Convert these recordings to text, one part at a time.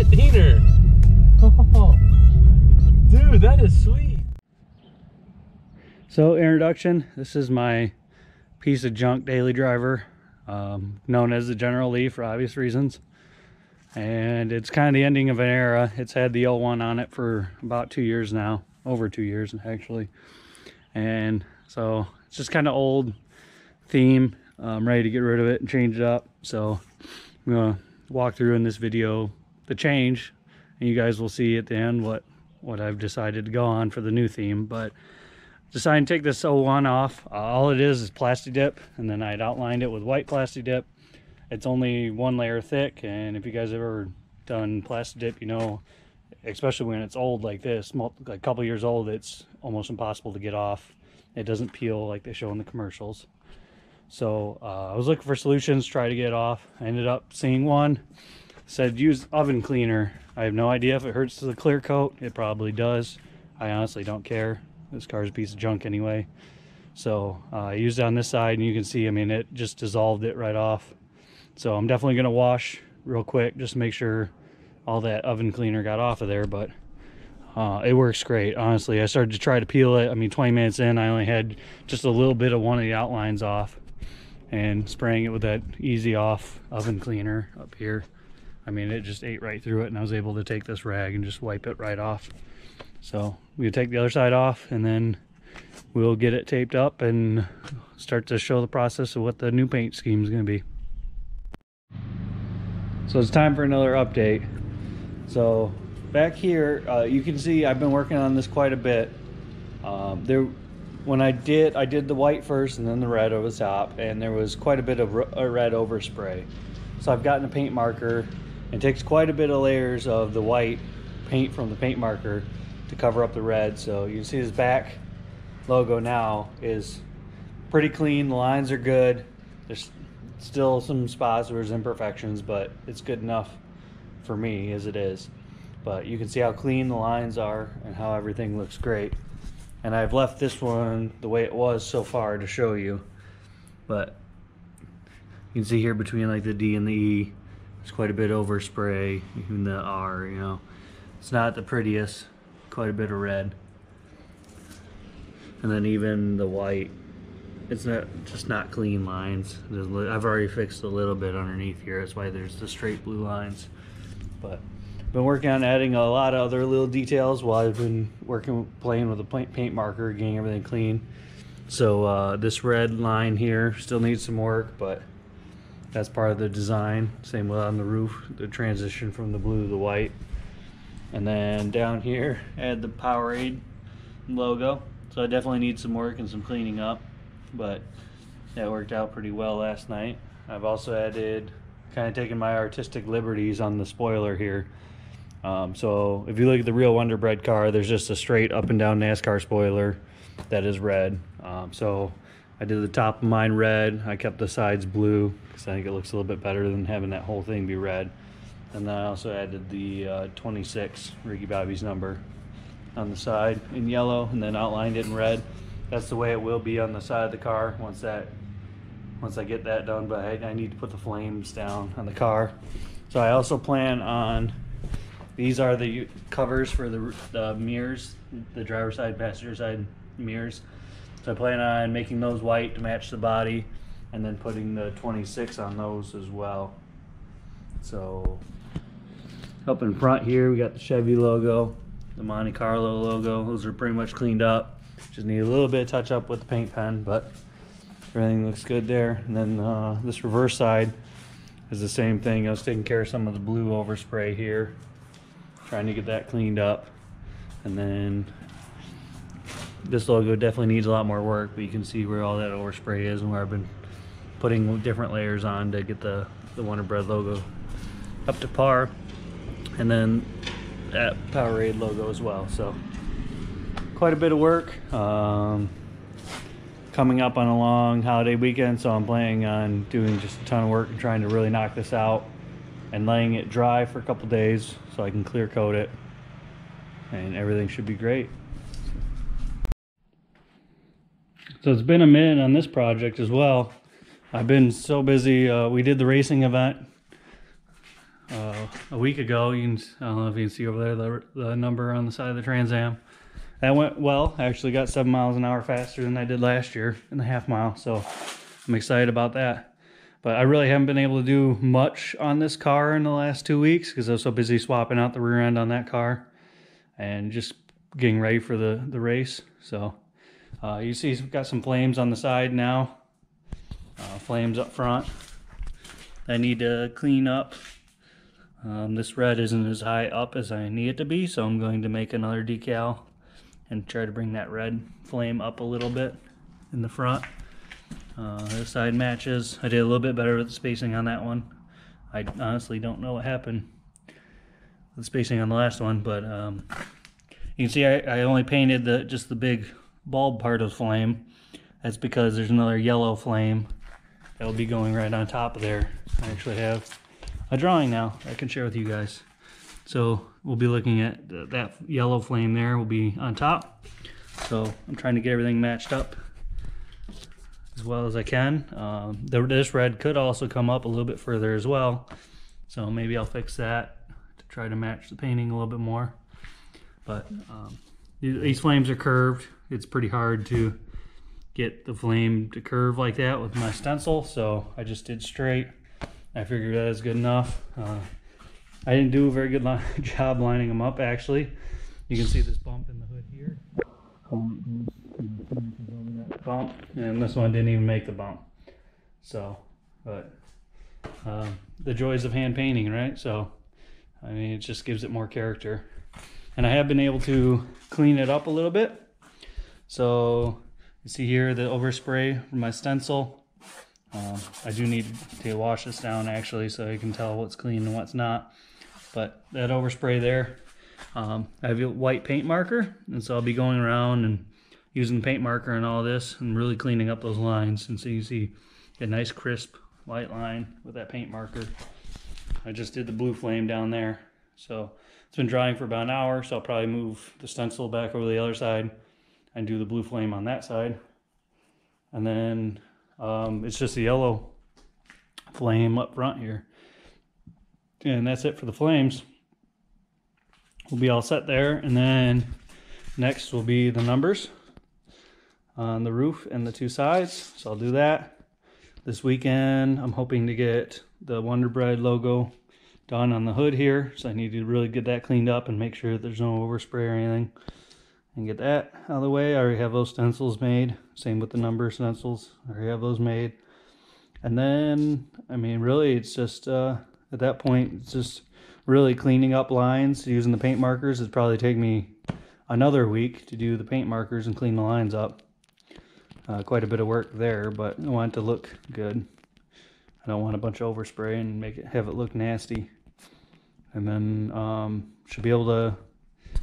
cleaner. Oh, dude, that is sweet. So introduction, this is my piece of junk daily driver, known as the General Lee for obvious reasons. And it's kind of the ending of an era. It's had the L1 on it for about 2 years now, over 2 years actually. And so it's just kind of old theme. I'm ready to get rid of it and change it up. So I'm gonna walk through in this video the change, and you guys will see at the end what I've decided to go on for the new theme. But decided to take this 01 off. All it is plastic dip, and then I'd outlined it with white plastic dip. It's only 1 layer thick, and if you guys have ever done plastic dip, you know, especially when it's old like this, like a couple years old, it's almost impossible to get off. It doesn't peel like they show in the commercials. So I was looking for solutions, try to get it off. I ended up seeing one, said use oven cleaner. I have no idea if it hurts the clear coat. It probably does. I honestly don't care. This car's a piece of junk anyway. So I used it on this side, and you can see, I mean, it just dissolved it right off. So I'm definitely gonna wash real quick just to make sure all that oven cleaner got off of there. But it works great, honestly. I started to try to peel it. I mean, 20 minutes in, I only had just a little bit of one of the outlines off, and spraying it with that easy off oven cleaner up here, I mean, it just ate right through it, and I was able to take this rag and just wipe it right off. So we'll take the other side off, and then we'll get it taped up and start to show the process of what the new paint scheme is going to be. So it's time for another update. So back here, you can see I've been working on this quite a bit. When I did the white first and then the red over the top, and there was quite a bit of a red overspray. So I've gotten a paint marker, and it takes quite a bit of layers of the white paint from the paint marker to cover up the red. So you can see this back logo now is pretty clean. The lines are good. There's still some spots where there's imperfections, but it's good enough for me as it is. But you can see how clean the lines are and how everything looks great. And I've left this one the way it was so far to show you. But you can see here between like the D and the E, there's quite a bit of overspray. Even the R, you know, it's not the prettiest. Quite a bit of red. And then even the white, it's just not clean lines. I've already fixed a little bit underneath here. That's why there's the straight blue lines. But I've been working on adding a lot of other little details while I've been playing with the paint marker, getting everything clean. So this red line here still needs some work, but that's part of the design. Same with on the roof, the transition from the blue to the white. And then down here, add the Powerade logo. So I definitely need some work and some cleaning up, but that worked out pretty well last night. I've also added, kind of taken my artistic liberties on the spoiler here. So if you look at the real Wonder Bread car, there's just a straight up and down NASCAR spoiler that is red. So I did the top of mine red. I kept the sides blue because I think it looks a little bit better than having that whole thing be red. And then I also added the 26 Ricky Bobby's number on the side in yellow, and then outlined it in red. That's the way it will be on the side of the car once I get that done. But I need to put the flames down on the car. So I also plan on, these are the covers for the mirrors, the driver's side, passenger side mirrors. So I plan on making those white to match the body, and then putting the 26 on those as well. So up in front here, we got the Chevy logo, the Monte Carlo logo. Those are pretty much cleaned up. Just need a little bit of touch up with the paint pen, but everything looks good there. And then this reverse side is the same thing. I was taking care of some of the blue overspray here, trying to get that cleaned up. And then this logo definitely needs a lot more work, but you can see where all that overspray is and where I've been putting different layers on to get the Wonder Bread logo up to par, and then that Powerade logo as well. So quite a bit of work coming up on a long holiday weekend, so I'm planning on doing just a ton of work and trying to really knock this out and letting it dry for a couple days so I can clear coat it, and everything should be great. So it's been a minute on this project as well. I've been so busy. We did the racing event a week ago. I don't know if you can see over there the number on the side of the Trans Am. That went well. I actually got 7 miles an hour faster than I did last year in the half mile, so I'm excited about that. But I really haven't been able to do much on this car in the last 2 weeks because I was so busy swapping out the rear end on that car and just getting ready for the race. So you see we've got some flames on the side now, flames up front. I need to clean up. This red isn't as high up as I need it to be, so I'm going to make another decal and try to bring that red flame up a little bit in the front. The side matches. I did a little bit better with the spacing on that one. I honestly don't know what happened with the spacing on the last one, but you can see I only painted just the big bulb part of the flame. That's because there's another yellow flame that will be going right on top of there. I actually have a drawing now I can share with you guys. So we'll be looking at that yellow flame there will be on top. So I'm trying to get everything matched up as well as I can. This red could also come up a little bit further as well. So maybe I'll fix that to try to match the painting a little bit more. But these flames are curved. It's pretty hard to get the flame to curve like that with my stencil. So I just did straight. I figured that is good enough. I didn't do a very good job lining them up, actually. You can see this bump in the hood here. Bump, and this one didn't even make the bump. So, but the joys of hand painting, right? So, I mean, it just gives it more character. And I have been able to clean it up a little bit. So, you see here the overspray from my stencil. I do need to wash this down, actually, so you can tell what's clean and what's not. But that overspray there, I have a white paint marker, and so I'll be going around and using the paint marker and all this and really cleaning up those lines. And so you see a nice crisp white line with that paint marker. I just did the blue flame down there. So it's been drying for about an hour, so I'll probably move the stencil back over the other side and do the blue flame on that side. And then it's just the yellow flame up front here. And that's it for the flames. We'll be all set there, and then next will be the numbers on the roof and the two sides. So I'll do that this weekend. I'm hoping to get the Wonder Bread logo done on the hood here, so I need to really get that cleaned up and make sure that there's no overspray or anything, and get that out of the way. I already have those stencils made. Same with the number stencils. I already have those made. And then, I mean, really, it's just at that point, it's just really cleaning up lines using the paint markers. It'd probably take me another week to do the paint markers and clean the lines up. Quite a bit of work there, but I want it to look good. I don't want a bunch of overspray and have it look nasty. And then should be able to,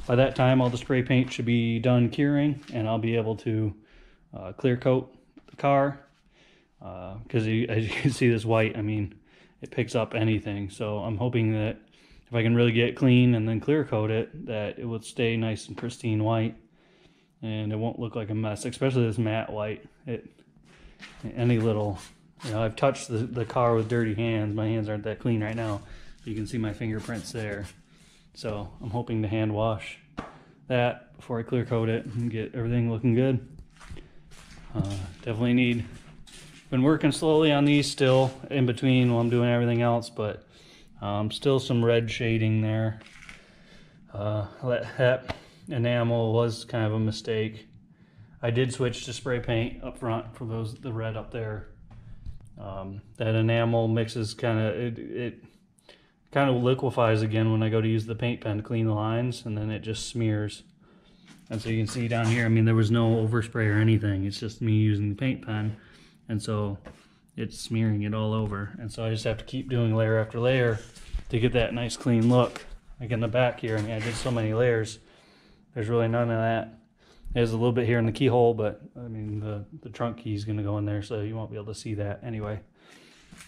by that time, all the spray paint should be done curing, and I'll be able to clear coat the car. Because as you can see, this white, I mean, it picks up anything. So I'm hoping that if I can really get it clean and then clear coat it, that it will stay nice and pristine white and it won't look like a mess, especially this matte white. Any little, I've touched the car with dirty hands. My hands aren't that clean right now. You can see my fingerprints there. So I'm hoping to hand wash that before I clear coat it and get everything looking good. Definitely been working slowly on these still in between while I'm doing everything else, but still some red shading there. That enamel was kind of a mistake. I did switch to spray paint up front for the red up there. That enamel mixes it kind of liquefies again when I go to use the paint pen to clean the lines, and then it just smears. And so you can see down here, I mean, there was no overspray or anything. It's just me using the paint pen. And so it's smearing it all over. And so I just have to keep doing layer after layer to get that nice clean look. Like in the back here, I mean, I did so many layers. There's really none of that. There's a little bit here in the keyhole, but I mean, the trunk key is going to go in there, so you won't be able to see that anyway.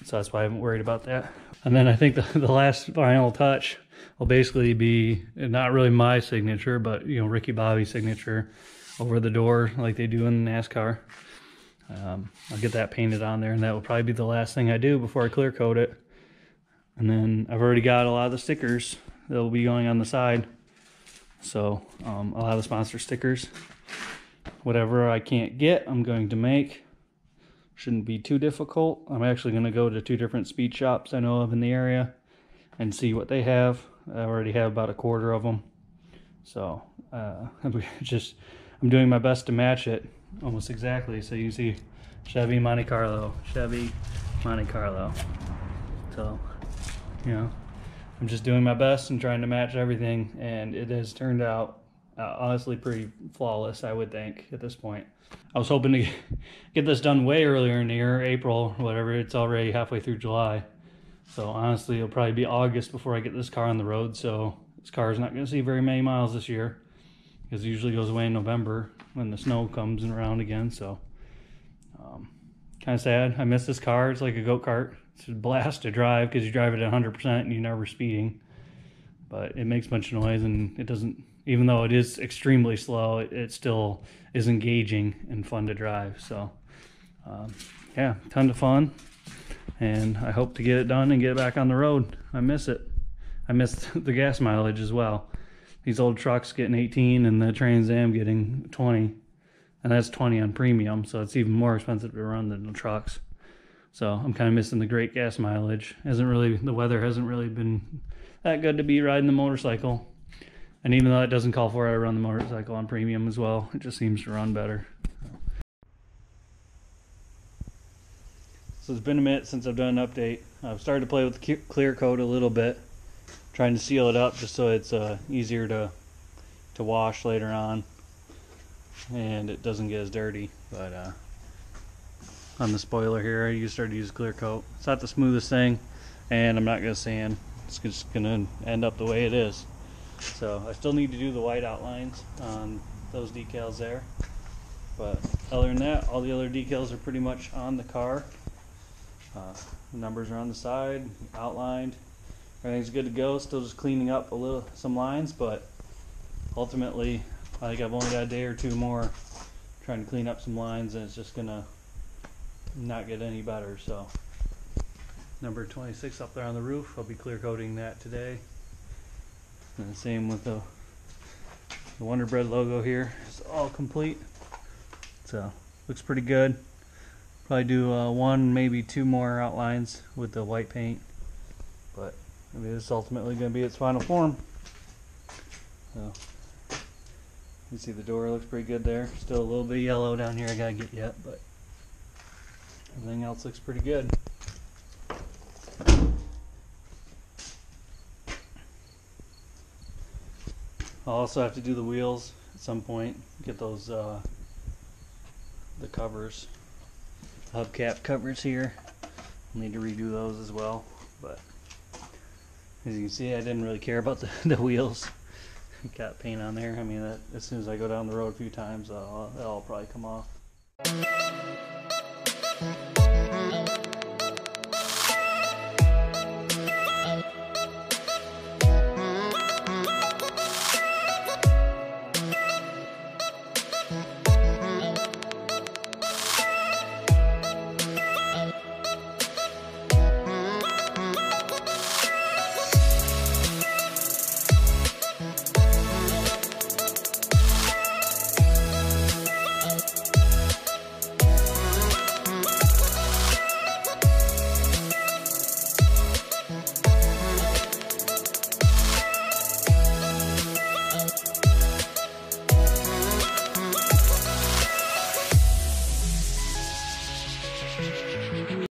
So that's why I haven't worried about that. And then I think the last final touch will basically be not really my signature, but Ricky Bobby's signature over the door like they do in NASCAR. I'll get that painted on there, and that will probably be the last thing I do before I clear coat it. And then I've already got a lot of the stickers that will be going on the side. So a lot of the sponsor stickers. Whatever I can't get, I'm going to make. Shouldn't be too difficult. I'm actually going to go to 2 different speed shops I know of in the area and see what they have. I already have about a quarter of them. So I'm doing my best to match it almost exactly. So you see Chevy Monte Carlo, Chevy Monte Carlo. So, you know, I'm just doing my best and trying to match everything, and it has turned out honestly pretty flawless, I would think, at this point. I was hoping to get this done way earlier in the year, April, whatever. It's already halfway through July. So honestly, it'll probably be August before I get this car on the road. So this car is not going to see very many miles this year, because it usually goes away in November when the snow comes around again. So kind of sad. I miss this car. It's like a go-kart. It's a blast to drive because you drive it at 100% and you're never speeding. But it makes a bunch of noise, and it doesn't, even though it is extremely slow, it still is engaging and fun to drive. So yeah, ton of fun, and I hope to get it done and get it back on the road. I miss it. I miss the gas mileage as well. These old trucks getting 18 and the Trans Am getting 20, and that's 20 on premium, so it's even more expensive to run than the trucks. So I'm kind of missing the great gas mileage. The weather hasn't really been that good to be riding the motorcycle. And even though it doesn't call for it, I run the motorcycle on premium as well. It just seems to run better. So it's been a minute since I've done an update. I've started to play with the clear coat a little bit, trying to seal it up just so it's easier to wash later on, and it doesn't get as dirty. But on the spoiler here, I started to use clear coat. It's not the smoothest thing, and I'm not going to sand. It's just going to end up the way it is. So I still need to do the white outlines on those decals there. But other than that, all the other decals are pretty much on the car. The numbers are on the side, outlined. Everything's good to go. Still just cleaning up some lines, but ultimately I think I've only got a day or two more trying to clean up some lines, and it's just gonna not get any better. So number 26 up there on the roof, I'll be clear coating that today. And the same with the Wonder Bread logo here. It's all complete. So looks pretty good. Probably do 1, maybe 2 more outlines with the white paint. But I mean, it's ultimately going to be its final form. So you see the door looks pretty good there. Still a little bit yellow down here I gotta get yet, but everything else looks pretty good. I'll also have to do the wheels at some point. Get those the covers, hubcap covers here. I'll need to redo those as well. But as you can see, I didn't really care about the wheels. Got paint on there. I mean, that as soon as I go down the road a few times, that'll probably come off.